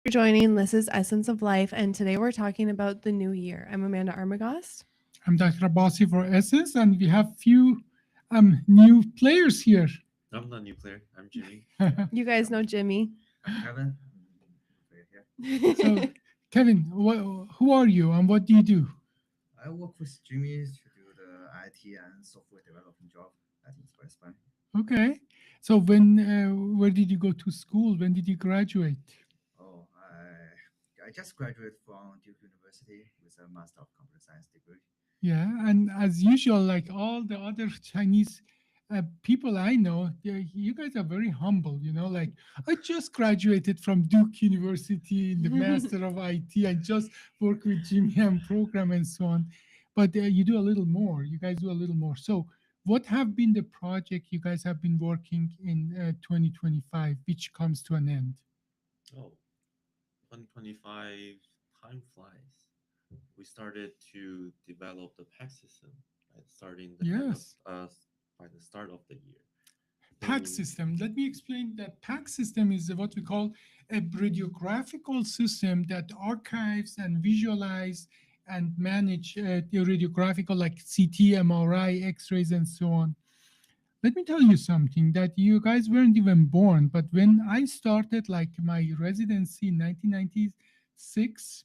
for joining. This is Essence of Life, and today we're talking about the new year. I'm Amanda Armagost. I'm Dr. Abbasi for Essence, and we have few new players here. I'm not nuclear. I'm Jimmy. You guys know Jimmy. I'm Kevin. Nuclear here. So, Kevin, who are you and what do you do? I work with Jimmy to do the IT and software development job at Express Bank. Okay. So, where did you go to school? When did you graduate? Oh, I just graduated from Duke University with a Master of Computer Science degree. Yeah, and as usual, like all the other Chinese people I know, you guys are very humble. Like I just graduated from Duke University in the Master of IT. I just work with Jimmy and program and so on. But you do a little more. You guys do a little more. So, what have been the project you guys have been working in 2025, which comes to an end? Oh, 2025, time flies. We started to develop the PAC system at starting the end of Yes. by the start of the year. PAC So, system. Let me explain that PAC system is what we call a radiographical system that archives and visualize and manage the radiographical like CT, MRI, X-rays, and so on. Let me tell you something that you guys weren't even born, but when I started like my residency in 1996,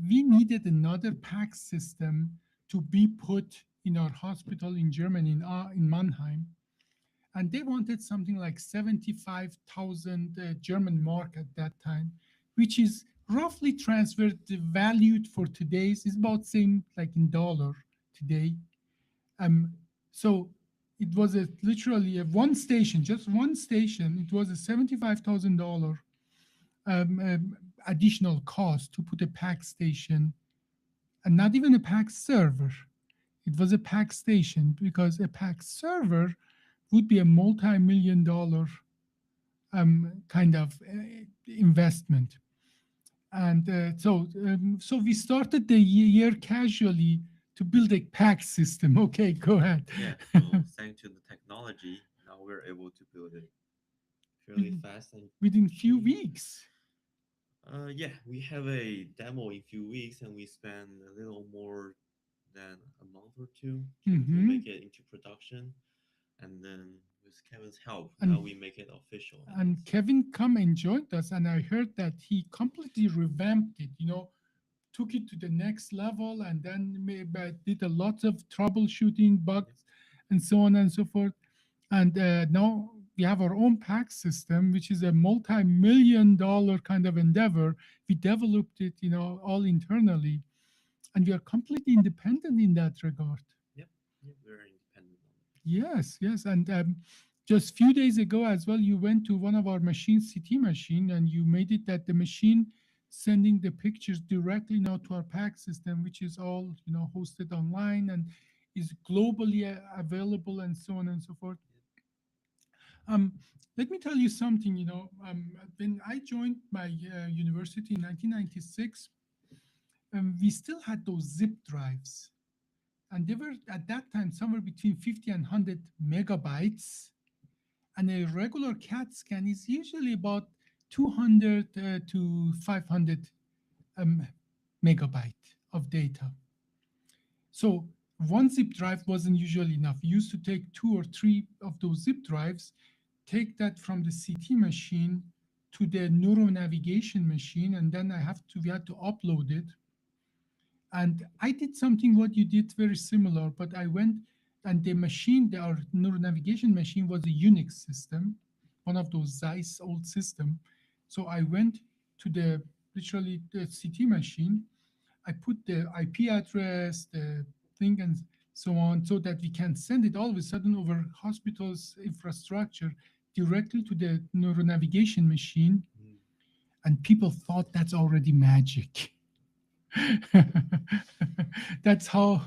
we needed another PAC system to be put in our hospital in Germany, in Mannheim, and they wanted something like 75,000 German mark at that time, which is roughly transferred the valued for today's is about same like in dollar today. Um, so it was literally a one station, just one station. It was a $75,000 additional cost to put a PAC station, and not even a PAC server. It was a PAC station because a PAC server would be a multi-million dollar kind of investment. And so we started the year casually to build a PAC system. Okay, go ahead. yeah, so thanks to the technology, now we're able to build it fairly Within fast and within few cheap. weeks. Yeah, we have a demo in few weeks, and we spend a little more than a month or two to Hmm. make it into production. And then with Kevin's help, now And we make it official. and Kevin come and joined us, and I heard that he completely revamped it. Took it to the next level, and then did a lot of troubleshooting Yeah. bugs, and so on and so forth. And now we have our own PAC system, which is a multi-million dollar kind of endeavor. We developed it, all internally, and we are completely independent in that regard. Yep, yep, we're independent on it. Yes, yes, and just few days ago as well, you went to one of our machines, CT machine, and you made it that the machine sending the pictures directly now to our PAC system, which is all hosted online and is globally available, and so on and so forth. Um, Let me tell you something. When I joined my university in 1996, we still had those zip drives, and they were at that time somewhere between 50 and 100 megabytes, and a regular CAT scan is usually about 200 to 500 um, megabyte of data. So one zip drive wasn't usually enough. We used to take two or three of those zip drives, take that from the CT machine to the neuro navigation machine, and then we had to upload it. And I did something what you did very similar, but I went and our neuro navigation machine was a Unix system, one of those Zeiss old system. So I went to literally the CT machine. I put the IP address, the thing, and so on, so that we can send it all of a sudden over hospital's infrastructure directly to the neuro navigation machine. Mm. And people thought that's already magic. That's how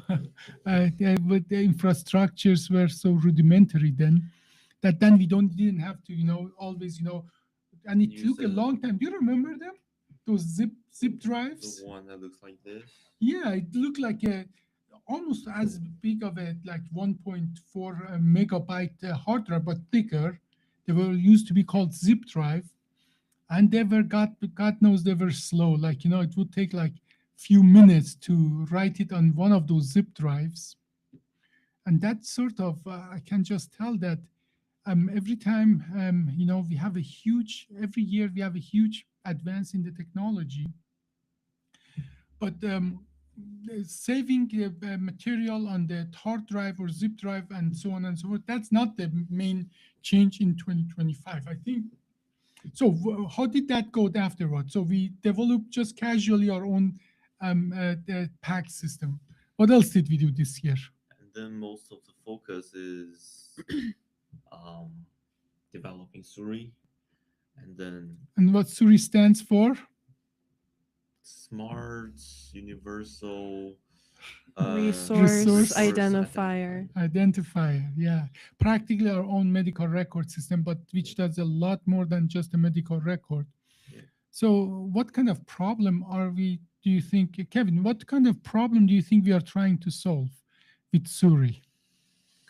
but the infrastructures were so rudimentary then, that then we don't didn't have to always and it Use took a long time. Do you remember them, those zip the drives? one that looks like this. Yeah, it looked like a almost as big of a like 1.4 megabyte hard drive, but thicker. They were used to be called zip drive, and God knows they were slow. Like, it would take like few minutes to write it on one of those zip drives. And that sort of, I can just tell that every time, we have every year we have a huge advance in the technology. But saving material on the hard drive or zip drive and so on and so forth, that's not the main change in 2025, I think. So how did that go afterward? So we developed just casually our own the pack system. What else did we do this year? And then most of the focus is um, developing Suri, and then And what Suri stands for? smart universal Resource identifier. Identifier, yeah. Practically our own medical record system, but which does a lot more than just a medical record. Yeah. So what kind of problem do you think, Kevin, what kind of problem do you think we are trying to solve with Suri?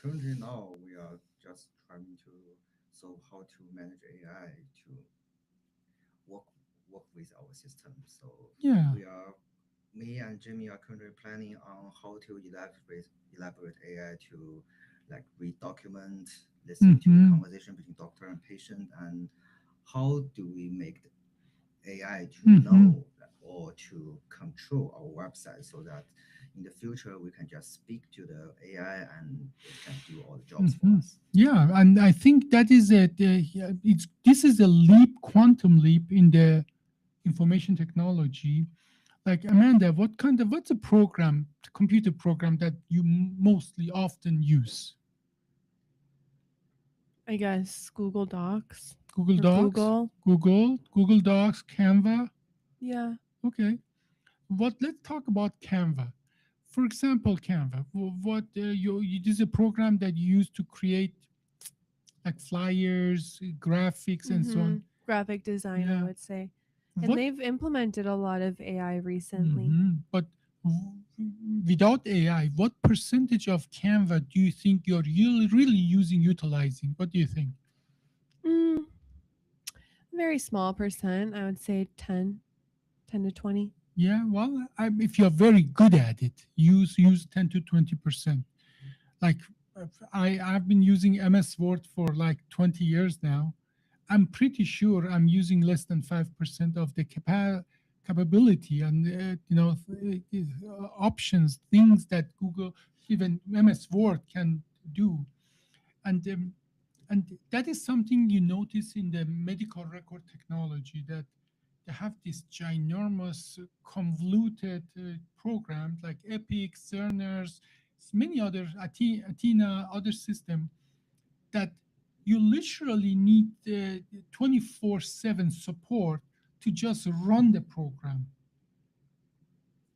Currently now we are just trying to solve how to manage AI to work with our system. So Yeah. me and Jimmy are currently planning on how to elaborate AI to like read document, listen to the Mhm. conversation between doctor and patient, and how do we make the AI to Mhm. know or to control our website so that in the future we can just speak to the AI and it can do all the jobs for Mhm. us. Yeah, and I think that is this is a quantum leap in the information technology. Like Amanda, what's a computer program that you mostly often use? I guess Google Docs. Google Or Docs, Google. Google Docs, Canva. Yeah. Okay. Let's talk about Canva. For example, Canva. What this is a program that you use to create like flyers, graphics, and so on. Graphic design, I Yeah. would say. And What? they've implemented a lot of AI recently. But without AI, what percentage of Canva do you think you're really utilizing? What do you think? Mm, very small percent. I would say 10 to 20. Yeah, well, if you're very good at it, use 10 to 20%. Like I've been using MS Word for like 20 years now. I'm pretty sure I'm using less than 5% of the capability and options, things that Google, even MS Word can do. And that is something you notice in the medical record technology, that they have this ginormous convoluted programs like Epic, Cerner's, many other Athena, other system that you literally need 24/7 support to just run the program.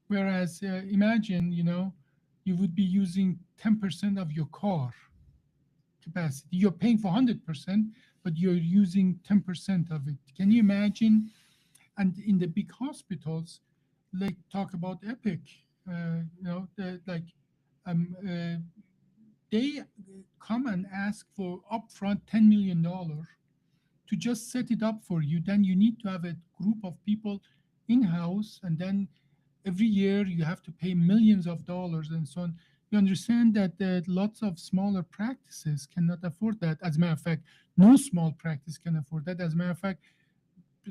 Whereas imagine, you would be using 10% of your car capacity. You're paying for 100%, but you're using 10% of it. Can you imagine? And in the big hospitals, like talk about Epic, they come and ask for upfront $10 million to just set it up for you. Then you need to have a group of people in-house, and then every year you have to pay millions of dollars and so on. You understand that lots of smaller practices cannot afford that. As a matter of fact, no small practice can afford that. As a matter of fact,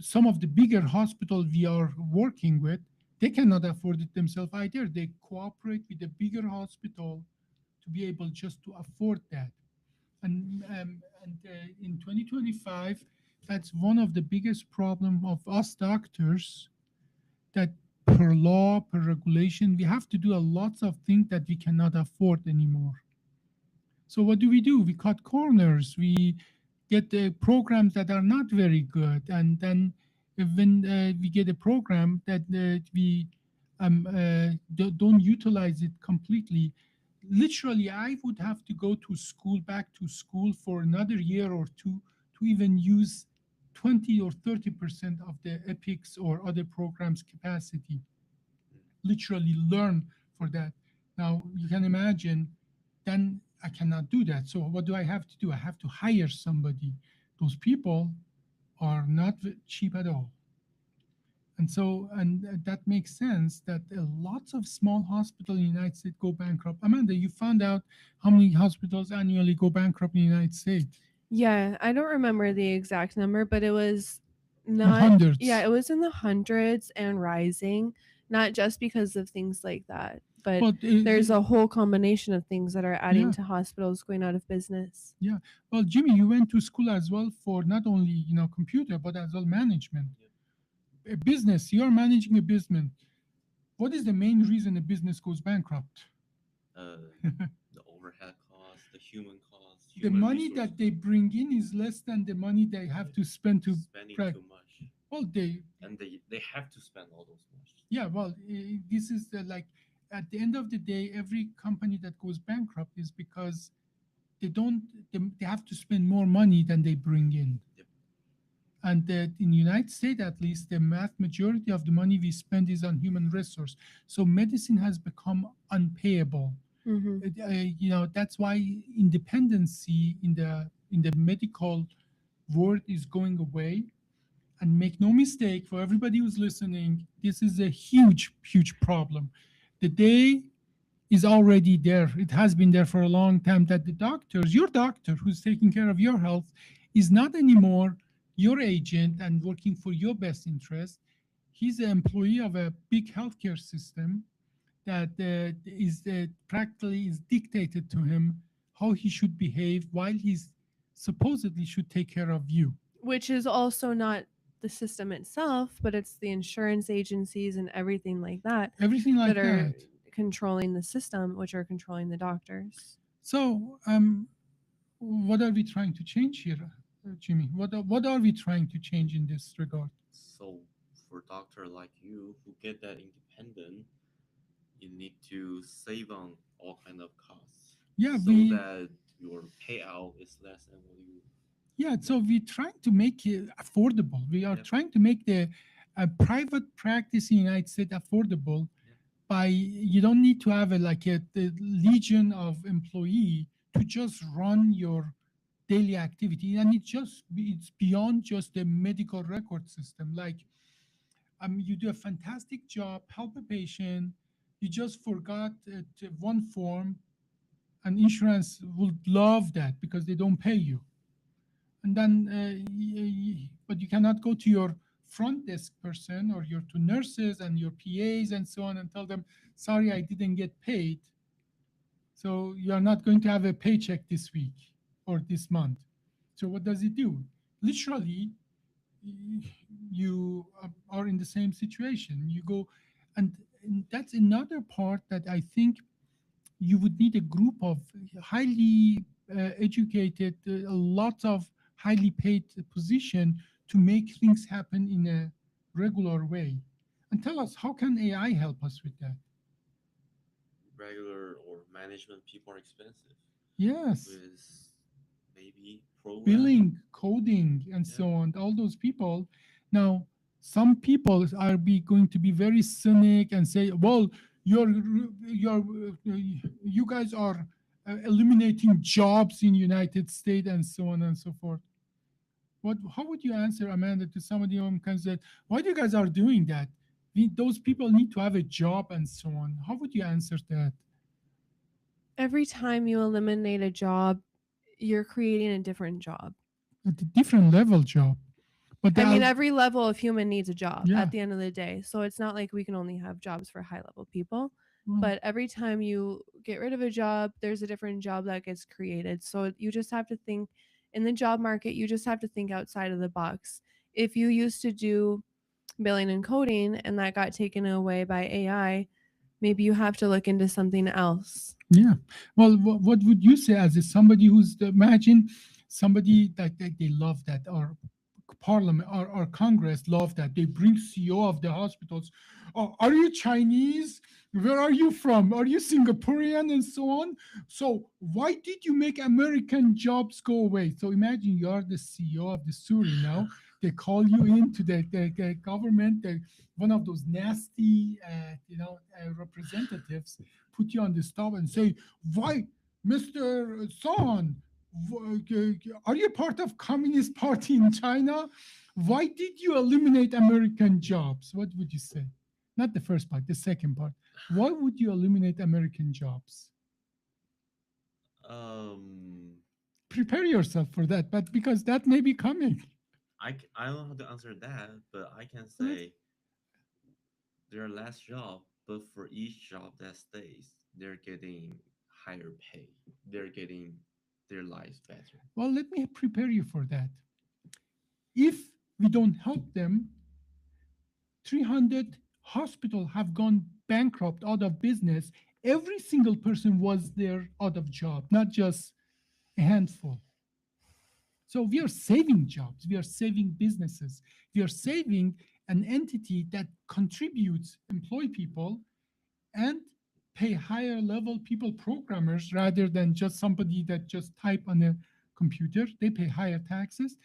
some of the bigger hospitals we are working with, they cannot afford it themselves either. They cooperate with the bigger hospital to be able just to afford that. And in 2025, that's one of the biggest problem of us doctors, that per law, per regulation, we have to do a lots of things that we cannot afford anymore. So what do? We cut corners. We get the programs that are not very good, and then when we get a program that we don't utilize it completely, literally, I would have to go to school, back to school for another year or two to even use 20 or 30% of the Epics or other programs capacity. Literally learn for that. Now you can imagine, then I cannot do that. So what do I have to do? I have to hire somebody. Those people are not cheap at all. And so, and that makes sense that lots of small hospitals in the United States go bankrupt. Amanda, you found out how many hospitals annually go bankrupt in the United States? Yeah, I don't remember the exact number, but it was In not. hundreds. Yeah, it was in the hundreds and rising. Not just because of things like that, but But there's a whole combination of things that are adding Yeah. to hospitals going out of business. well, Jimmy, you went to school as well for not only computer but as well management. A business, you're managing a business. What is the main reason a business goes bankrupt? The overhead cost, the human cost, The human money resource that they bring in is less than the money they have to spend to. spending prac- too much, Well, and they have to spend all those much. yeah, well, this is like at the end of the day, every company that goes bankrupt is because they don't, they have to spend more money than they bring in. Yep. And in the United States, at least, the majority of the money we spend is on human resource. So medicine has become unpayable. Hmm. That's why independency in the medical world is going away. And make no mistake, for everybody who's listening, this is a huge, huge problem. The day is already there. It has been there for a long time that the doctors, your doctor who's taking care of your health, is not anymore your agent and working for your best interest. He's an employee of a big healthcare system that is practically is dictated to him how he should behave while he's supposedly should take care of you. Which is also not the system itself, but it's the insurance agencies and everything like that Everything like that are that. controlling the system, which are controlling the doctors. So, what are we trying to change here, Jimmy? What are we trying to change in this regard? So for doctor like you who get that independent, you need to save on all kind of costs. Yeah, so we that your payout is less than what you. yeah. So we're trying to make it affordable. We are Yeah. trying to make the private practice in the United States affordable. Yeah. By you don't need to have the legion of employee to just run your daily activity, and it's beyond just the medical record system. Like you do a fantastic job, help a patient, you just forgot one form, and insurance would love that because they don't pay you. And then but you cannot go to your front desk person or your to nurses and your PAs and so on and tell them, sorry, I didn't get paid, so you are not going to have a paycheck this week or this month. So what does it do? Literally, you are in the same situation. You go, and that's another part that I think you would need a group of highly educated, a lot of highly paid position to make things happen in a regular way. And tell us, how can AI help us with that? Regular or management people are expensive. Yes, With maybe program. billing, coding, and Yeah. so on. All those people. Now, some people are going to be very cynic and say, "Well, you guys are eliminating jobs in United States and so on and so forth." How would you answer, Amanda, to somebody who can say, "Why do you guys are doing that? Those people need to have a job and so on." How would you answer that? Every time you eliminate a job, you're creating a different job. At a different level job. But I mean, the- every level of human needs a job Yeah. at the end of the day. So it's not like we can only have jobs for high level people. well, But every time you get rid of a job, there's a different job that gets created. So you just have to think in the job market, you just have to think outside of the box. If you used to do billing and coding and that got taken away by AI, maybe you have to look into something else. Yeah. Well, what would you say as somebody who's imagine somebody that they love that, or parliament or Congress love that they bring CEO of the hospitals. Oh, are you Chinese? Where are you from? Are you Singaporean and so on? So why did you make American jobs go away? So imagine you are the CEO of the Suri now. They call you into the government, one of those nasty, representatives, put you on the stop and say, "Why, Mr. Son, Are you part of Communist Party in China? Why did you eliminate American jobs? What would you say? Not the first part, the second part. Why would you eliminate American jobs? Um, Prepare yourself for that, but because that may be coming. I don't know how to answer that, but I can Let's- say their last job, but for each job that stays, they're getting higher pay. They're getting their lives better. Well, let me prepare you for that. If we don't help them, 300 hospitals have gone bankrupt, out of business. Every single person was there out of job, not just a handful. So we are saving jobs, we are saving businesses, we are saving an entity that contributes, employ people, and pay higher level people, programmers, rather than just somebody that just type on a computer. They pay higher taxes.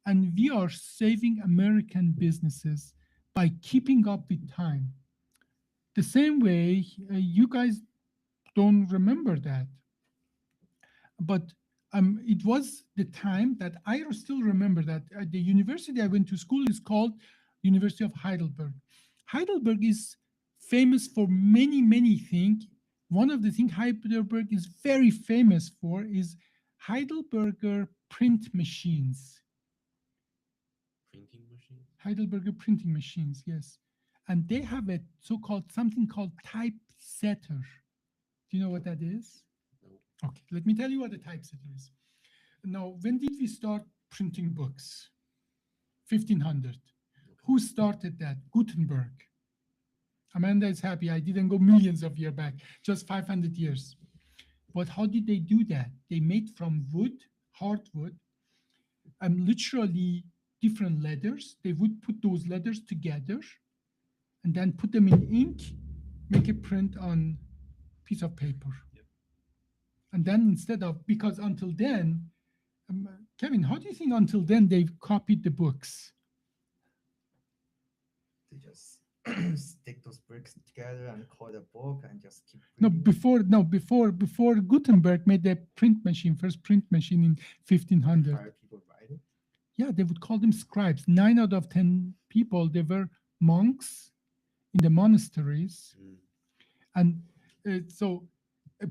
And we are saving American businesses by keeping up with time. The same way, you guys don't remember that. But it was the time that I still remember that the university I went to school is called University of Heidelberg. Heidelberg is famous for many, many things. One of the things Heidelberg is very famous for is Heidelberger print machines. Printing machine. Heidelberger printing machines, yes. And they have a so-called something called typesetter. Do you know what that is? No. Okay, let me tell you what a typesetter is. Now, when did we start printing books? 1500. Who started that? Gutenberg. Amanda is happy. I didn't go millions of years back, just 500 years. But how did they do that? They made from wood, hardwood, and literally different letters. They would put those letters together and then put them in ink, make a print on piece of paper. Yep. And then instead of, because until then, Kevin, how do you think until then they copied the books? They just stick those bricks together and call it a book and just keep No, reading. before Gutenberg made the print machine, first print machine in 1500. Prior people write it. Yeah, they would call them scribes. 9 out of 10 people, they were monks in the monasteries. Mm. And so it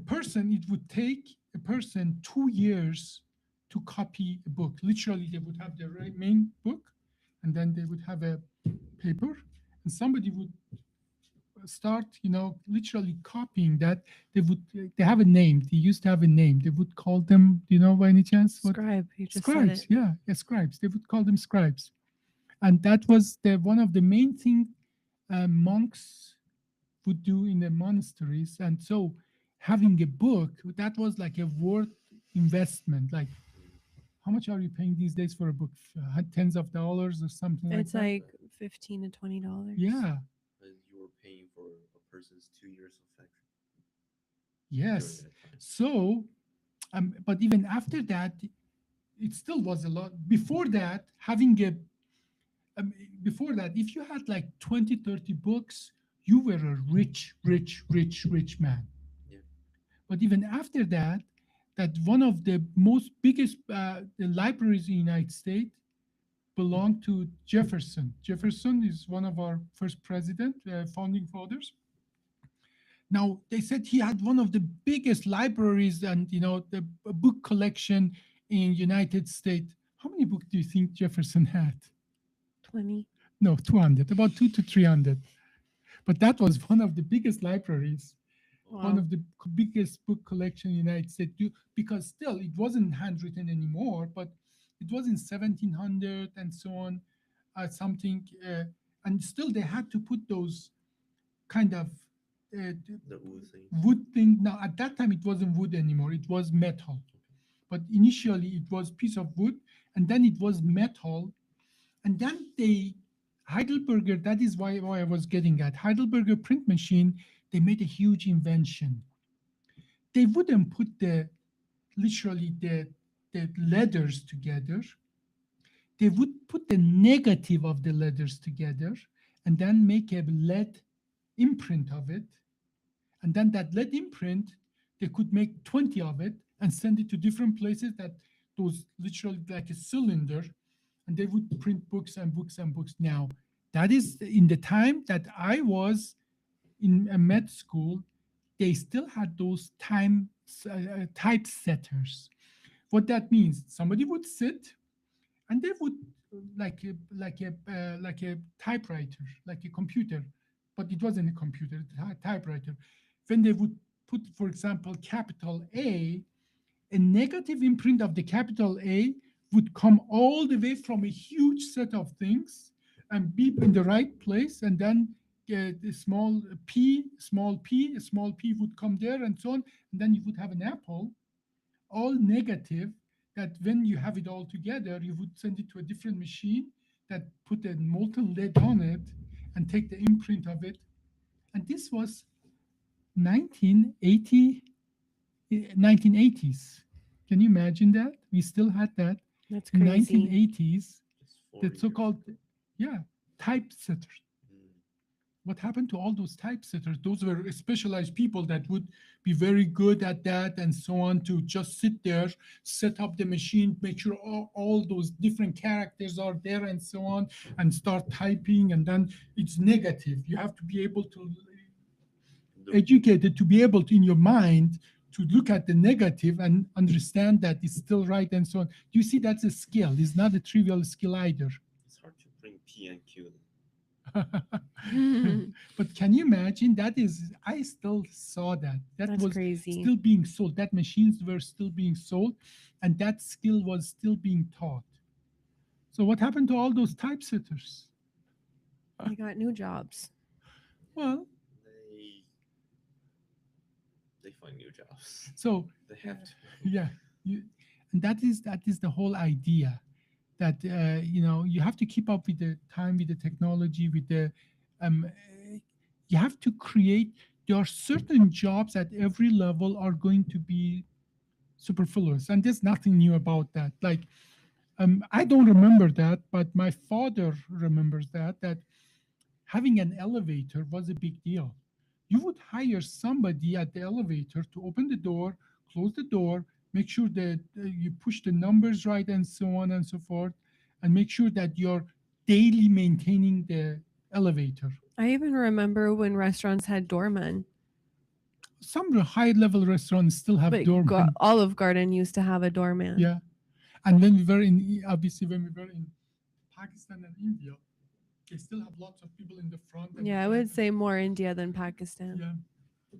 would take a person 2 years to copy a book. Literally, they would have their main book, and then they would have a paper, and somebody would start, literally copying that. They have a name. They used to have a name. They would call them, by any chance? What? Scribe. You just said Scribes, it. yeah, scribes. They would call them scribes. And that was one of the main thing monks would do in the monasteries. And so having a book, that was like a worth investment. Like, how much are you paying these days for a book? Tens of dollars or something It's like that? like $15 to $20. Yeah, And you were paying for a person's 2 years of factory. yes. during that time. So, but even after that, it still was a lot. Before that, before that, if you had like 20, 30 books, you were a rich, rich, rich, rich man. Yeah. But even after that, that one of the most biggest the libraries in the United States belonged to Jefferson. Jefferson is one of our first president, founding fathers. Now, they said he had one of the biggest libraries and, the book collection in United States. How many books do you think Jefferson had? 20. No, 200, about 200 to 300. But that was one of the biggest libraries, one Wow. of the biggest book collection in the United States, because still it wasn't handwritten anymore, but it was in 1700 and so on, something. And still they had to put those kind of The wood thing. wood thing. Now, at that time, it wasn't wood anymore. It was metal. But initially, it was piece of wood, and then it was metal. And then Heidelberger, that is why I was getting at. Heidelberger print machine, they made a huge invention. They wouldn't put literally the letters together. They would put the negative of the letters together and then make a lead imprint of it. And then that lead imprint, they could make 20 of it and send it to different places that those literally like a cylinder, and they would print books and books and books. Now, that is in the time that I was in a med school, they still had those typesetters. What that means, somebody would sit and they would like a typewriter, like a computer, but it wasn't a computer, typewriter. When they would put, for example, capital a negative imprint of the capital A would come all the way from a huge set of things and be in the right place, and then the small p would come there, and so on, and then you would have an apple, all negative, that when you have it all together, you would send it to a different machine that put a molten lead on it and take the imprint of it. And this was 1980s. Can you imagine that? We still had that That's in crazy. 1980s, Just 4 the years so-called, ago. yeah, typesetters. Mm. What happened to all those typesetters? Those were specialized people that would be very good at that and so on, to just sit there, set up the machine, make sure all those different characters are there and so on, and start typing. And then it's negative. You have to be able to The- educated to be able to, in your mind, to look at the negative and understand that it's still right and so on. You see, that's a skill. It's not a trivial skill either. It's hard to bring P and Q. But can you imagine? That is, I still saw that. That That's was crazy. still being sold. That machines were still being sold, and that skill was still being taught. So what happened to all those typesetters? They got new jobs. Well, They find new jobs. so They have to. yeah, and that is the whole idea, that you have to keep up with the time, with the technology, with the you have to create. There are certain jobs at every level are going to be superfluous, and there's nothing new about that. Like I don't remember that, but my father remembers that having an elevator was a big deal. You would hire somebody at the elevator to open the door, close the door, make sure that you push the numbers right, and so on and so forth, and make sure that you're daily maintaining the elevator. I even remember when restaurants had doormen. Some high-level restaurants still have But doormen. Olive Garden used to have a doorman. Yeah, and when we were in Pakistan and India, they still have lots of people in the front. and Yeah, I behind would them. say more India than Pakistan. Yeah.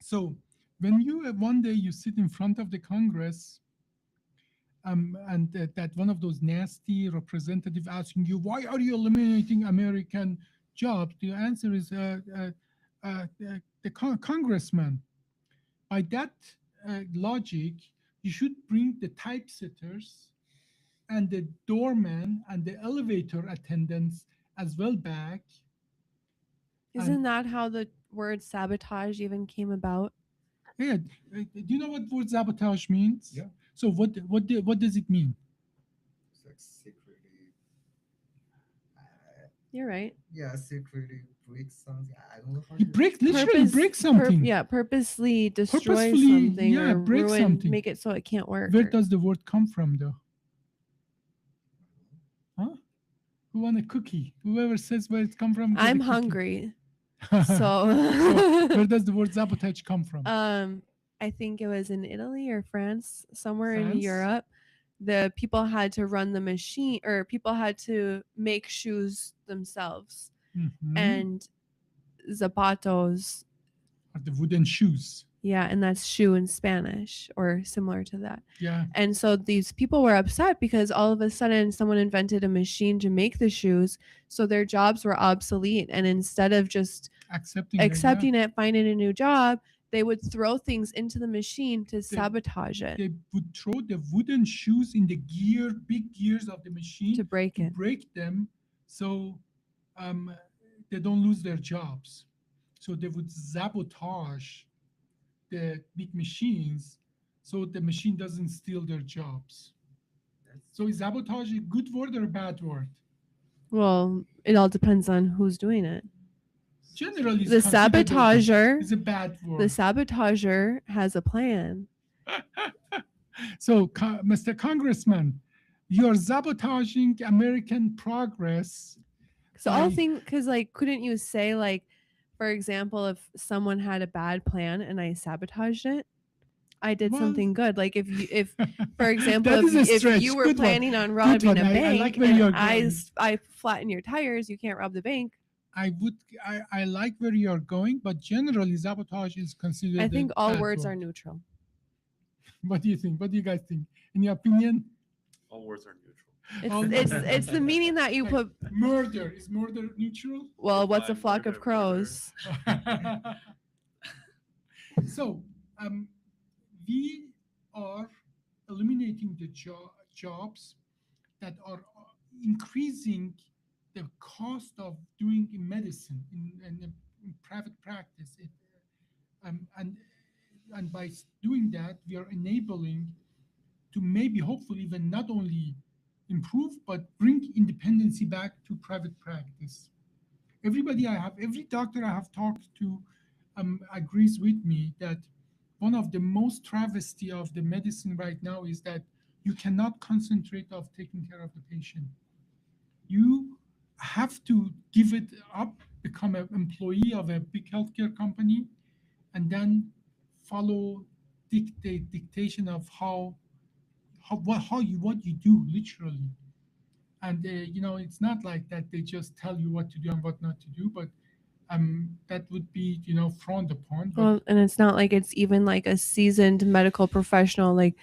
So when you one day you sit in front of the Congress, and that one of those nasty representatives asking you, why are you eliminating American jobs? The answer is the congressman. By that logic, you should bring the typesetters and the doorman and the elevator attendants as well back. Isn't that how the word sabotage even came about? Yeah, do you know what word sabotage means? Yeah. So what does it mean? It's like secretly, You're right. secretly break something. I don't know how You to. break, literally break something. Purposely destroy Purposefully, something yeah, or break ruin, something. make it so it can't work. Where or- does the word come from, though? Huh? Who want a cookie? Whoever says where it come from. get a I'm cookie. hungry, So so where does the word sabotage come from? I think it was in Italy or France, somewhere in France? Europe. The people had to run the machine, or people had to make shoes themselves, Mhm. and zapatos. Are the wooden shoes? Yeah, and that's shoe in Spanish or similar to that. Yeah. And so these people were upset because all of a sudden someone invented a machine to make the shoes, so their jobs were obsolete. And instead of just Accepting. it, yeah. accepting it, finding a new job, they would throw things into the machine to sabotage it, They would throw the wooden shoes in the big gears of the machine to break to it. break them, so they don't lose their jobs. So they would sabotage the big machines, so the machine doesn't steal their jobs. So is sabotage a good word or a bad word? Well, it all depends on who's doing it. Generally, it's The considered sabotager, is a bad word. the sabotager has a plan. So, Mr. Congressman, you're sabotaging American progress So I'll by think, because like, couldn't you say, like, for example, if someone had a bad plan and I sabotaged it, I did well. something good. Like if for example, That is a if stretch. you were Good one. planning on Good robbing one. a I like bank where and you're going. I flatten your tires, you can't rob the bank. I like where you're going, but generally sabotage is I considered a think all bad words are word. neutral. What do you think? What do you guys think? In your opinion? All words are neutral. It's the meaning that you Like, put. murder. Is murder neutral? Well, what's a If I flock of murder, crows? So, we are eliminating the jobs that are increasing the cost of doing medicine in private practice. And by doing that, we are enabling to maybe, hopefully, even not only improve but bring independency back to private practice. Every doctor I have talked to agrees with me that one of the most travesty of the medicine right now is that you cannot concentrate of taking care of the patient. You have to give it up, become an employee of a big healthcare company, and then follow dictation of what you do literally. And it's not like that they just tell you what to do and what not to do, but that would be frowned upon. But Well, and it's not like it's even like a seasoned medical professional, like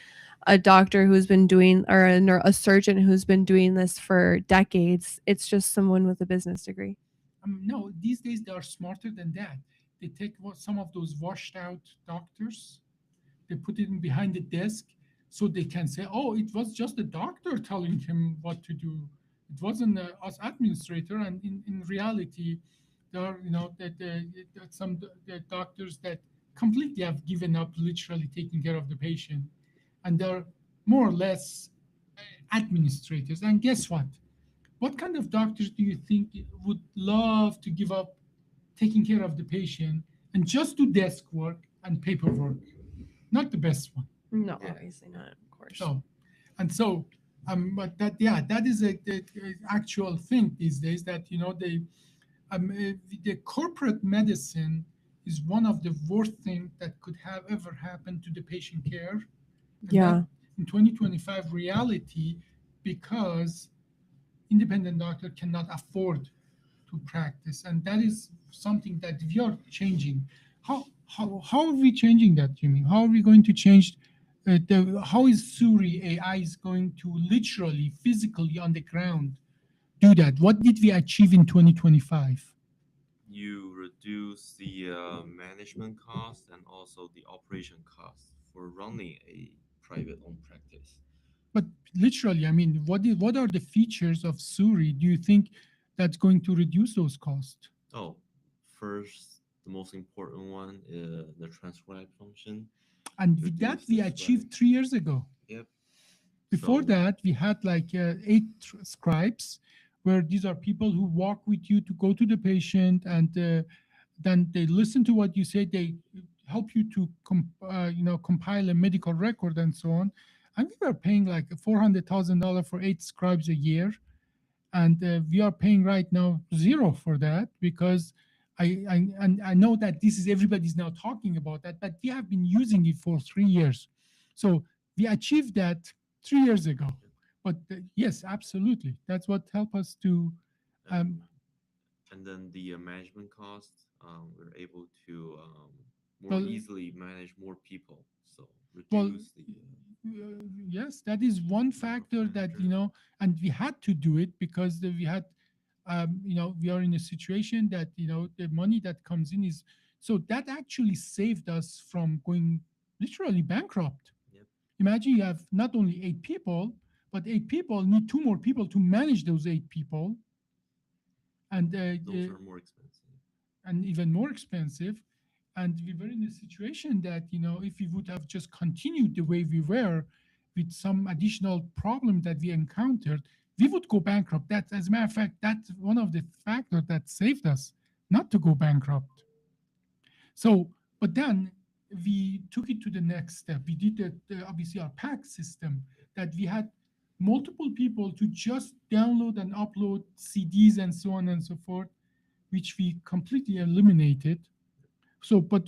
a doctor who's been doing, or a surgeon who's been doing this for decades. It's just someone with a business degree. no, these days they are smarter than that. They take some of those washed out doctors, they put it in behind the desk so they can say, oh, it was just the doctor telling him what to do. It wasn't us administrator. And in reality, there are, that some the doctors that completely have given up literally taking care of the patient. And they're more or less administrators. And guess what? What kind of doctors do you think would love to give up taking care of the patient and just do desk work and paperwork? Not the best one. No, Yeah. obviously not, of course. So, but that is a actual thing these days. That the corporate medicine is one of the worst things that could have ever happened to the patient care. And Yeah. that in 2025 reality, because independent doctor cannot afford to practice, and that is something that we are changing. How are we changing that, Jimmy? How are we going to change how is Suri AI is going to literally, physically on the ground do that? What did we achieve in 2025? You reduce the management cost and also the operation cost for running a private owned practice. But literally, I mean, what are the features of Suri? Do you think that's going to reduce those costs? Oh, first, the most important one is the transcribe function. And Reduce that the we achieved scribe. 3 years ago. Yep. Before So- that, we had like 8 scribes, where these are people who walk with you to go to the patient, and then they listen to what you say. They help you to compile a medical record and so on. And we were paying like $400,000 for 8 scribes a year, and we are paying right now zero for that, because I know that this is everybody's now talking about that, but we have been using it for 3 years. So we achieved that 3 years ago. But yes, absolutely, that's what helped us to. and, and then the management cost, we're able to more Well- easily manage more people. So Well, reduce the Yes, that is one factor that and we had to do it because we had, we are in a situation that the money that comes in is, so that actually saved us from going literally bankrupt. Yep. Imagine you have not only 8 people, but 8 people need 2 more people to manage those 8 people, and those are more expensive. and even more expensive. And we were in a situation that, if we would have just continued the way we were with some additional problem that we encountered, we would go bankrupt. That, as a matter of fact, that's one of the factors that saved us not to go bankrupt. So, but then we took it to the next step. We did obviously our PAC system, that we had multiple people to just download and upload CDs and so on and so forth, which we completely eliminated. So, but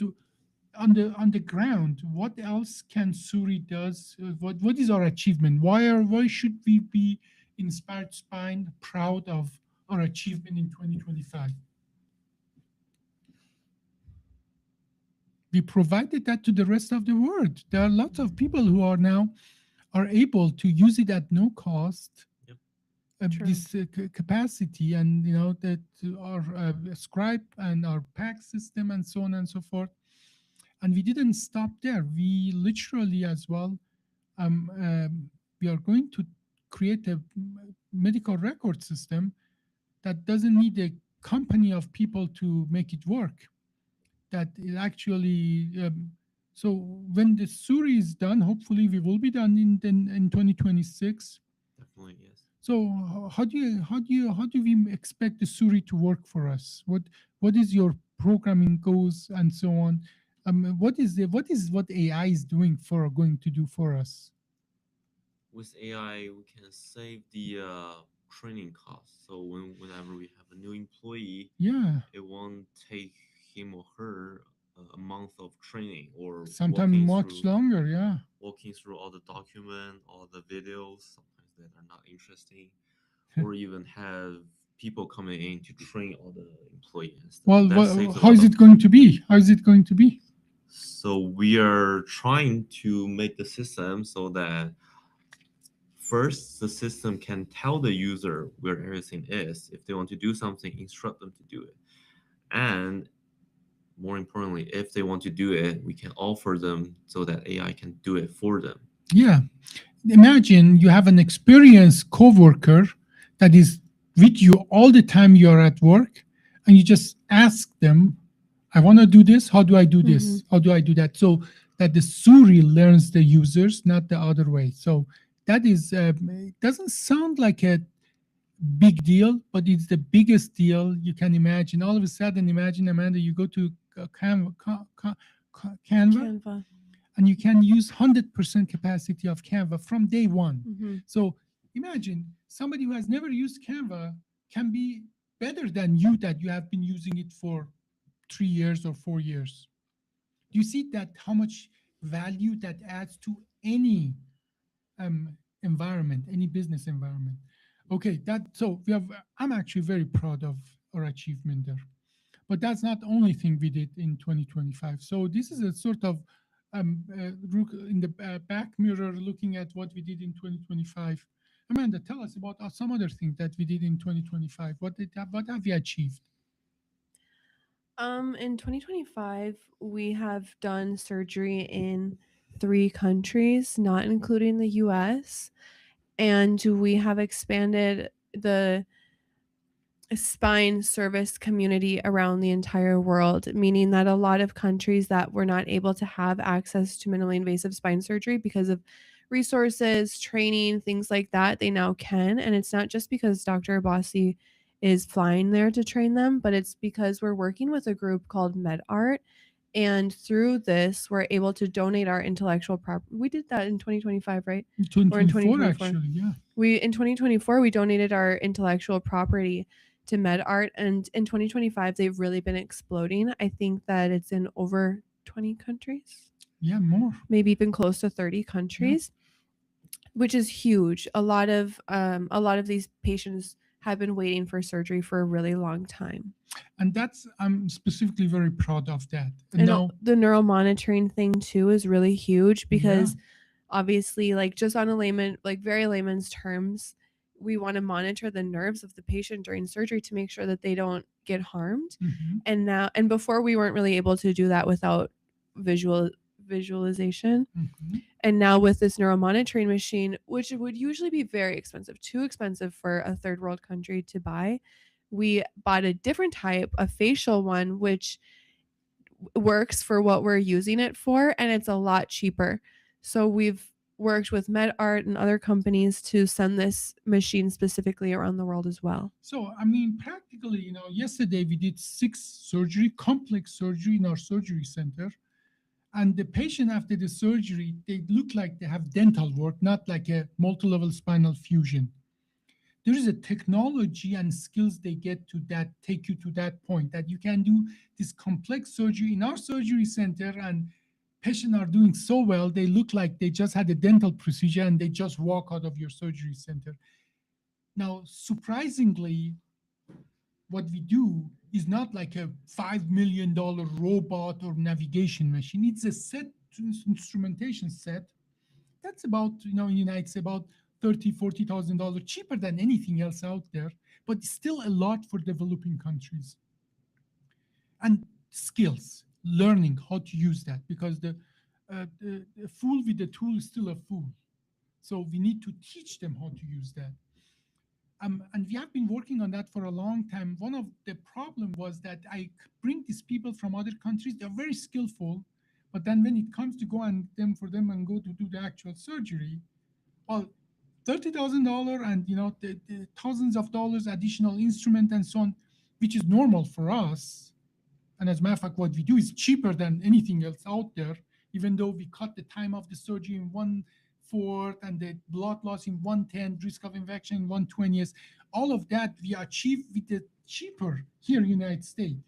on the ground, what else can Suri does? What is our achievement? Why should we be Inspired Spine proud of our achievement in 2025? We provided that to the rest of the world. There are lots of people who are now are able to use it at no cost. Yep. True. This capacity, and that our Scribe and our PAC system and so on and so forth. And we didn't stop there. We literally as well, we are going to create a medical record system that doesn't need a company of people to make it work. That it actually, so when the Suri is done, hopefully we will be done in 2026. Definitely, yes. So how do we expect the Suri to work for us? What is your programming goals and so on? What AI is going to do for us? With AI, we can save the training costs. So whenever we have a new employee, Yeah, it won't take him or her a month of training or sometimes much longer. Yeah, walking through all the document, all the videos, sometimes that are not interesting, or even have people coming in to train all the employees. well, That saves a how lot is of it going to be? How is it going to be? So we are trying to make the system so that first the system can tell the user where everything is. If they want to do something, instruct them to do it. And more importantly, if they want to do it, we can offer them so that AI can do it for them. Yeah, imagine you have an experienced coworker that is with you all the time you're at work, and you just ask them, I want to do this, how do I do this, how do I do that? So that the Suri learns the users, not the other way. So that is, it doesn't sound like a big deal, but it's the biggest deal you can imagine. All of a sudden, imagine, Amanda, you go to Canva, Canva. and you can use 100% capacity of Canva from day one. Mhm. So imagine somebody who has never used Canva can be better than you, that you have been using it for 3 years or 4 years. Do you see that how much value that adds to any environment, any business environment? Okay, so I'm actually very proud of our achievement there. But that's not the only thing we did in 2025. So this is a sort of look in the back mirror, looking at what we did in 2025. Amanda, tell us about some other things that we did in 2025. What have we achieved? In 2025, we have done surgery in 3 countries, not including the US, and we have expanded the spine service community around the entire world, meaning that a lot of countries that were not able to have access to minimally invasive spine surgery because of resources, training, things like that, they now can. And it's not just because Dr. Abbasi is flying there to train them, but it's because we're working with a group called MedArt. And through this, we're able to donate our intellectual property. We did that in 2025, right? Or in 2024, actually, yeah. In 2024, we donated our intellectual property to MedArt, and in 2025 they've really been exploding. I think that it's in over 20 countries. Yeah, more. Maybe even close to 30 countries, which is huge. A lot of these patients have been waiting for surgery for a really long time. And I'm specifically very proud of that. And now the neural monitoring thing too is really huge because obviously, like, just on a very layman's terms, we want to monitor the nerves of the patient during surgery to make sure that they don't get harmed. And before we weren't really able to do that without visualization. And now with this neural monitoring machine, which would usually be very expensive, too expensive for a third world country to buy, we bought a different type, a facial one, which works for what we're using it for, and it's a lot cheaper. So we've worked with MedArt and other companies to send this machine specifically around the world as well. So, I mean, practically, yesterday we did 6 complex surgery in our surgery center. And the patient after the surgery, they look like they have dental work, not like a multi-level spinal fusion. There is a technology and skills they get to that take you to that point that you can do this complex surgery in our surgery center, and patients are doing so well, they look like they just had a dental procedure and they just walk out of your surgery center. Now, surprisingly, what we do is not like a $5 million robot or navigation machine. It's a set instrumentation set that's about, in the United States, about $30,000-$40,000 cheaper than anything else out there, but still a lot for developing countries. And skills, learning how to use that, because the fool with the tool is still a fool. So we need to teach them how to use that. And we have been working on that for a long time. One of the problem was that I bring these people from other countries. They're very skillful, but then when it comes to go and for them and go to do the actual surgery, well, $30,000 and the thousands of dollars additional instrument and so on, which is normal for us. And as a matter of fact, what we do is cheaper than anything else out there, even though we cut the time of the surgery in 1/4 and the blood loss in 1/10, risk of infection in 1/20. All of that we achieve with the cheaper here in the United States.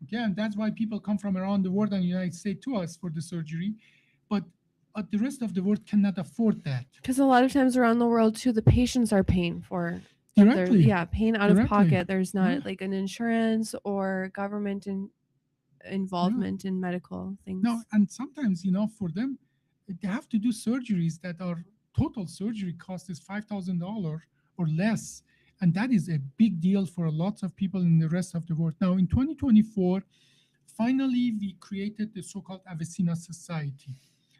Okay, and that's why people come from around the world and the United States to us for the surgery. But the rest of the world cannot afford that. Because a lot of times around the world too, the patients are paying for Directly. paying out of Directly. pocket. There's not Yeah. like an insurance or government involvement in medical things. No, and sometimes, for them, they have to do surgeries that are total surgery cost is $5,000 or less. And that is a big deal for lots of people in the rest of the world. Now, in 2024, finally, we created the so-called Avicenna Society.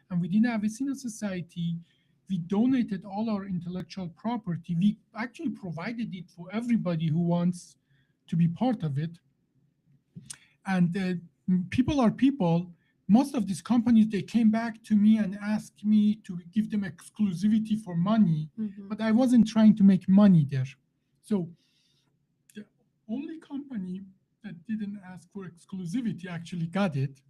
And within the Avicenna Society, we donated all our intellectual property. We actually provided it for everybody who wants to be part of it. And people are people. Most of these companies, they came back to me and asked me to give them exclusivity for money, but I wasn't trying to make money there. So the only company that didn't ask for exclusivity actually got it.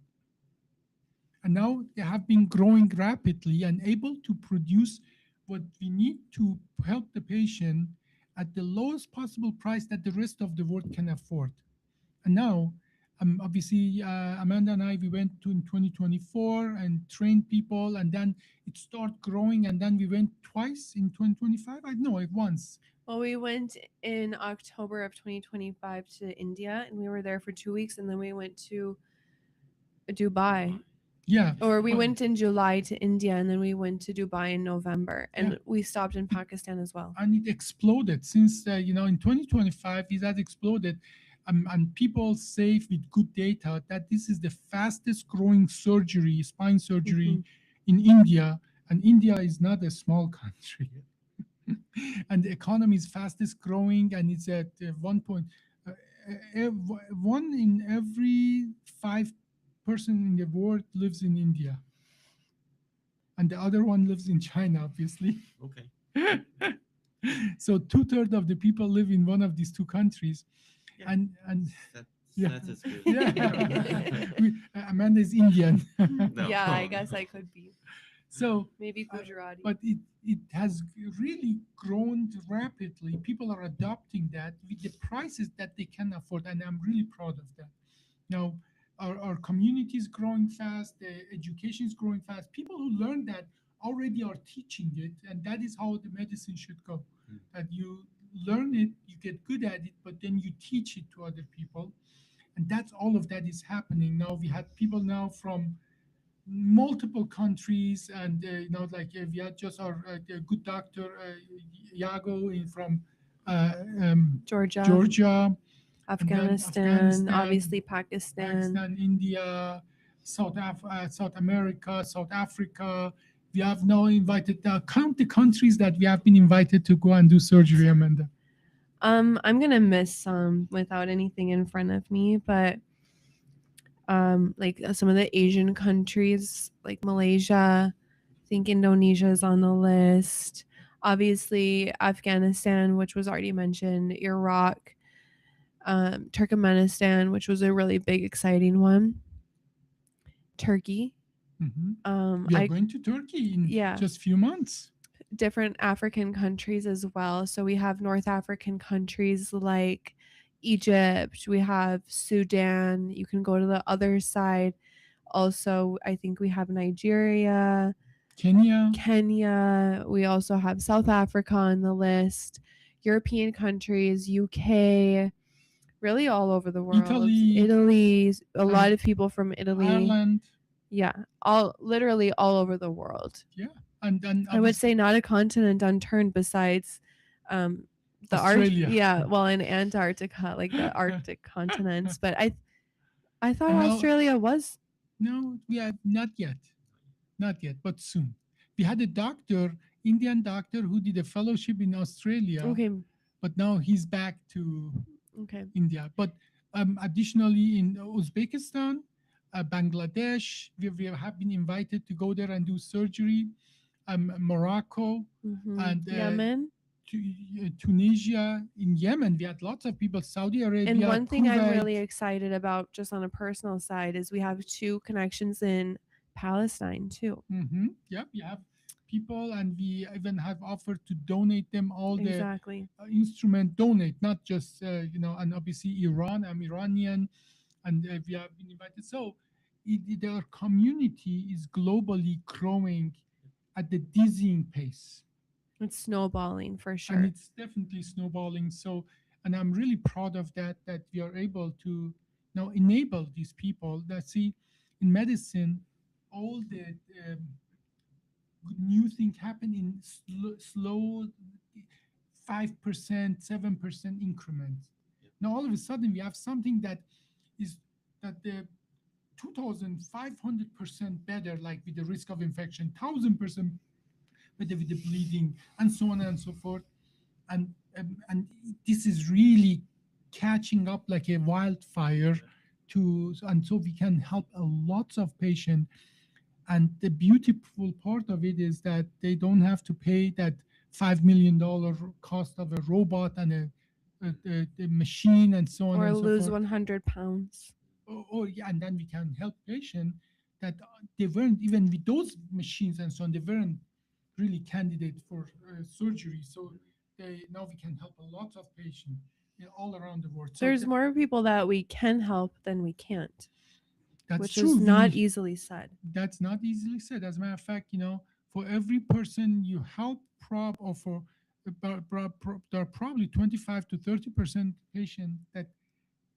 And now they have been growing rapidly and able to produce what we need to help the patient at the lowest possible price that the rest of the world can afford. And now, obviously, Amanda and I, we went to in 2024 and trained people, and then it started growing, and then we went twice in 2025. I know, like once. Well, we went in October of 2025 to India, and we were there for 2 weeks, and then we went to Dubai. Yeah. Or we went in July to India, and then we went to Dubai in November, and we stopped in Pakistan as well. And it exploded since, in 2025, it has exploded. And people say with good data that this is the fastest growing surgery, spine surgery in India. And India is not a small country. And the economy is fastest growing, and it's at 1 in every 5 person in the world lives in India. And the other one lives in China, obviously. Okay. So 2/3 of the people live in one of these two countries. Yeah. And yeah. That is good. Yeah. Amanda is Indian. No. Yeah, I guess I could be. So Maybe Gujarati. but it has really grown rapidly. People are adopting that with the prices that they can afford, and I'm really proud of that. Now, our community is growing fast, the education is growing fast. People who learn that already are teaching it, and that is how the medicine should go. That you learn it, you get good at it, but then you teach it to other people. And that's all of that is happening. Now we have people now from multiple countries, and we had just our good doctor Iago from Georgia, Afghanistan, obviously Pakistan. India, South America, South Africa. We have now invited, count the countries that we have been invited to go and do surgery, Amanda. I'm gonna miss some without anything in front of me, but like some of the Asian countries, like Malaysia, I think Indonesia is on the list. Obviously, Afghanistan, which was already mentioned, Iraq, Turkmenistan, which was a really big, exciting one. Turkey, We are I going to Turkey in yeah, just few months. different African countries as well. So we have North African countries like Egypt, we have Sudan. You can go to the other side. Also, I think we have Nigeria, Kenya, Kenya. We also have South Africa on the list. European countries, UK, really all over the world. Italy, Italy, a lot and of people from Italy. Ireland. Yeah, literally all over the world. Yeah, and I would say not a continent unturned besides the Australia. yeah, well, in Antarctica, like the Arctic continents. But I thought And now- Australia was No, we have not yet, but soon. We had a doctor, Indian doctor, who did a fellowship in Australia, okay. but now he's back to Okay. India. But additionally, in Uzbekistan, Bangladesh, we have been invited to go there and do surgery. Morocco, and Yemen. Tunisia, in Yemen, we had lots of people. Saudi Arabia. And one thing I'm Kuwait. really excited about, just on a personal side, is we have 2 connections in Palestine too. Yeah, we have people, and we even have offered to donate them all Exactly. the instrument. Donate, not just and obviously Iran. I'm Iranian, and we have been invited. So their community is globally growing at the dizzying pace. It's snowballing for And sure. it's definitely snowballing. So, and I'm really proud of that we are able to now enable these people that see in medicine all the new things happen in slow 5%, 7% increments. Now all of a sudden we have something that is that the 2,500% better, like with the risk of infection, 1,000% better with the bleeding, and so on and so forth. And this is really catching up like a wildfire and so we can help a lots of patients. And the beautiful part of it is that they don't have to pay that $5 million cost of a robot and a machine and so on Or and so lose forth. 100 pounds. Yeah, and then we can help patients that they weren't even with those machines and so on, they weren't really candidate for surgery. So now we can help a lot of patients all around the world. So There's more people that we can help than we can't, that's which true. is not easily said. That's not easily said. As a matter of fact, for every person you help, there are probably 25 to 30% patient that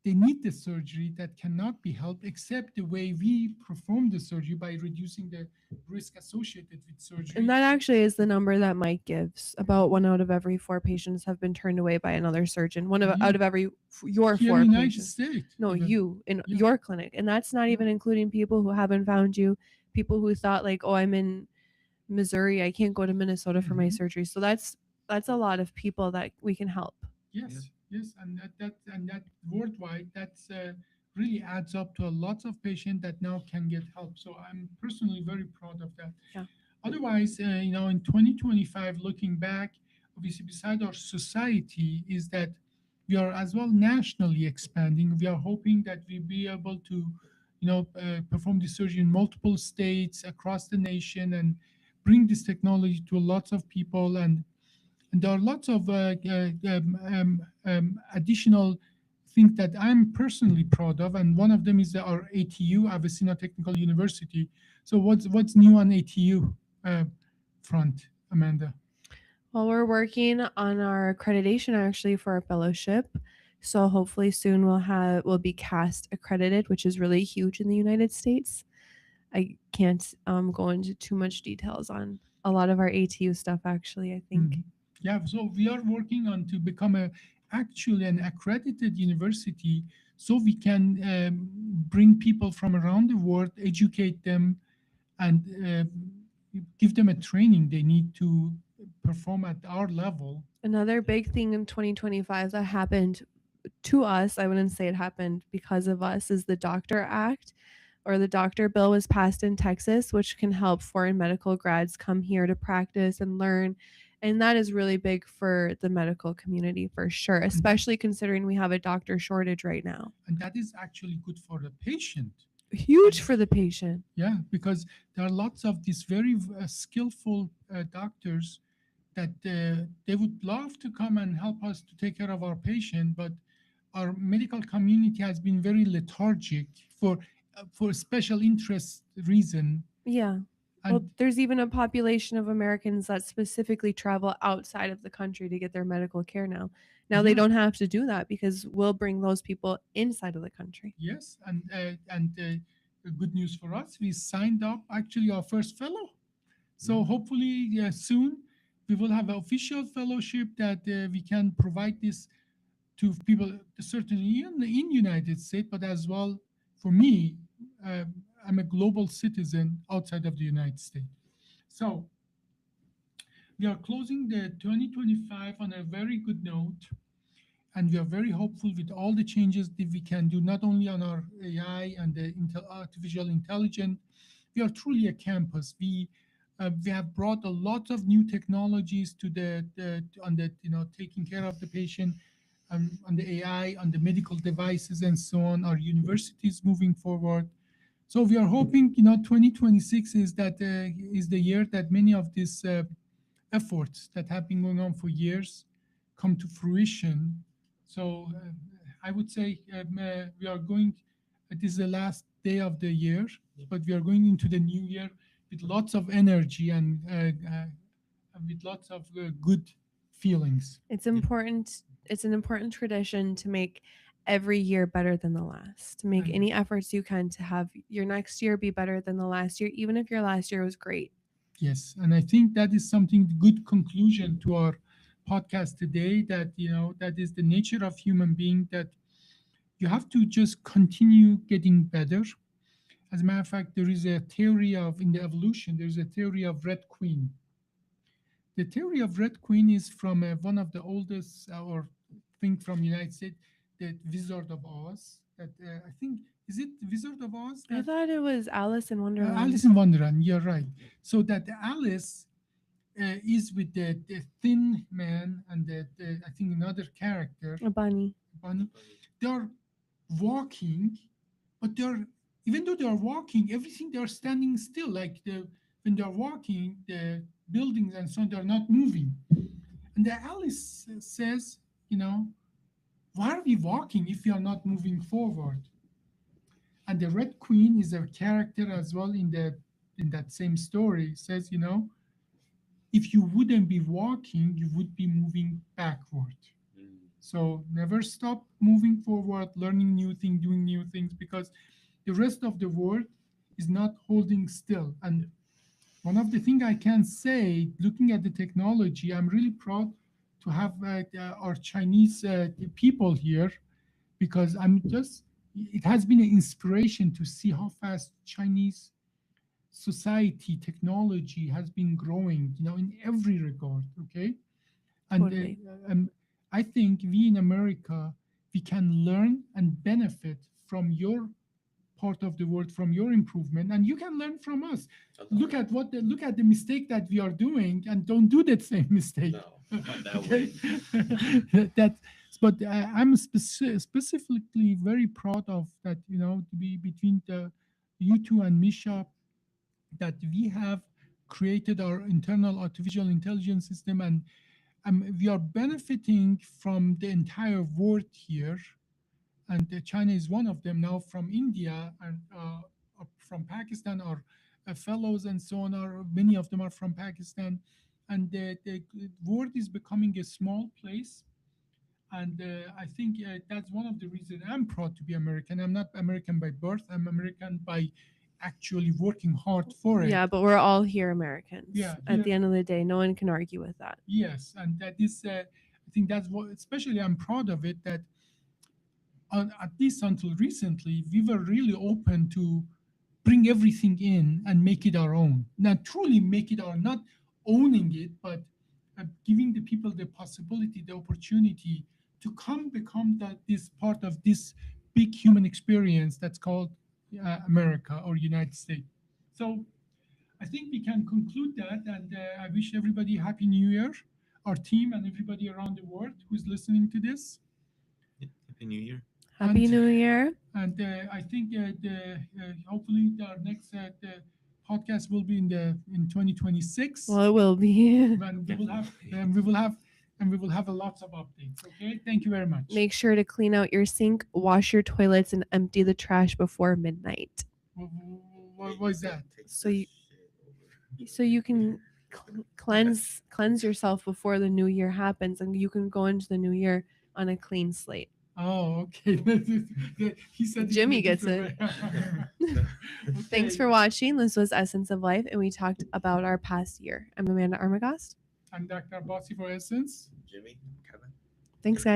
they need the surgery that cannot be helped except the way we perform the surgery by reducing the risk associated with surgery. And that actually is the number that Mike gives. About 1 out of every 4 patients have been turned away by another surgeon. Out of every your Here 4 in the United patients. States. No, even. you in Yeah. your clinic. And that's not Yeah. even including people who haven't found you, people who thought like, "Oh, I'm in Missouri. I can't go to Minnesota for my Mhm. surgery." So that's a lot of people that we can help. Yes, and that worldwide, that's really adds up to a lot of patients that now can get help. So I'm personally very proud of that. Yeah. Otherwise, in 2025, looking back, obviously, beside our society, is that we are as well nationally expanding. We are hoping that we'll be able to, perform this surgery in multiple states across the nation and bring this technology to lots of people. And there are lots of additional things that I'm personally proud of, and one of them is our ATU, Avicenna Technical University. So what's new on ATU front, Amanda? Well, we're working on our accreditation actually for our fellowship. So hopefully soon we'll be CAST accredited, which is really huge in the United States. I can't go into too much details on a lot of our ATU stuff actually, I think. Mhm. Yeah, so we are working on to become actually an accredited university, so we can bring people from around the world, educate them, and give them a training they need to perform at our level. Another big thing in 2025 that happened to us, I wouldn't say it happened because of us, is the Doctor Act, or the doctor bill was passed in Texas, which can help foreign medical grads come here to practice and learn. And that is really big for the medical community for sure, especially considering we have a doctor shortage right now. And that is actually good for the patient. Huge for the patient. Yeah, because there are lots of these very skillful doctors that they would love to come and help us to take care of our patient, but our medical community has been very lethargic for special interest reason. Yeah. Well, And there's even a population of Americans that specifically travel outside of the country to get their medical care now. Now they Yeah. don't have to do that because we'll bring those people inside of the country. yes, and good news for us, we signed up actually our first fellow. So hopefully soon we will have an official fellowship that we can provide this to people certainly in United States, but as well for me, uh, I'm a global citizen outside of the United States. So we are closing the 2025 on a very good note, and we are very hopeful with all the changes that we can do, not only on our AI and the artificial intelligence. We are truly a campus. We have brought a lot of new technologies to the on the taking care of the patient, on the AI, on the medical devices, and so on. Our universities moving forward. So we are hoping 2026 is the year that many of these efforts that have been going on for years come to fruition. So I would say we are going. It is the last day of the year, but we are going into the new year with lots of energy and with lots of good feelings. It's an important tradition to make every year better than the last. To make And- any efforts you can to have your next year be better than the last year, even if your last year was great. Yes, and I think that is something good conclusion to our podcast today. That that is the nature of human being. That you have to just continue getting better. As a matter of fact, there is a theory of in the evolution. There is a theory of Red Queen. The theory of Red Queen is from one of the oldest, or think from United States, the Wizard of Oz. That I think is it Wizard of Oz? I That thought it was Alice in Wonderland. Alice in Wonderland. You're right. So that Alice is with the thin man and the I think another character, A bunny. Bunny. They're walking, but they're even though they're walking, everything they're standing still. Like when they're walking, the buildings and so on, they're not moving. And the Alice says, why are we walking if we are not moving forward? And the Red Queen is a character as well in that same story. Says, if you wouldn't be walking, you would be moving backward. So never stop moving forward, learning new things, doing new things, because the rest of the world is not holding still. And one of the things I can say, looking at the technology, I'm really proud to have our Chinese people here, because it has been an inspiration to see how fast Chinese society technology has been growing, in every regard. Okay, and Totally. I think we in America, we can learn and benefit from your part of the world, from your improvement, and you can learn from us. Look at the mistake that we are doing, and don't do that same mistake. No, not that Okay? way. that but I'm specifically very proud of that, to be between you two and Misha, that we have created our internal artificial intelligence system, and we are benefiting from the entire world here. And China is one of them now, from India and from Pakistan, or fellows and so on, are many of them are from Pakistan. And the world is becoming a small place. And I think that's one of the reasons I'm proud to be American. I'm not American by birth, I'm American by actually working hard for it. Yeah, but we're all here Americans. Yeah, At yeah. the end of the day, no one can argue with that. Yes, and that is, I think that's what, especially I'm proud of it, that at least until recently, we were really open to bring everything in and make it our own. Now, truly make it our, not owning it, but giving the people the possibility, the opportunity to become this part of this big human experience that's called America or United States. So I think we can conclude that, and I wish everybody Happy New Year, our team and everybody around the world who's listening to this. Happy New Year. Happy And- New Year. And I think hopefully our next podcast will be in 2026. Well, it will be. When we will have a lots of updates. Okay, thank you very much. Make sure to clean out your sink, wash your toilets, and empty the trash before midnight. What is that? So you can cleanse yourself before the new year happens, and you can go into the new year on a clean slate. Oh, okay. He said Jimmy in a gets different way. Thanks Okay. for watching. This was Essence of Life, and we talked about our past year. I'm Amanda Armagost. I'm Dr. Abbasi for Essence. Jimmy, Kevin. Thanks, guys.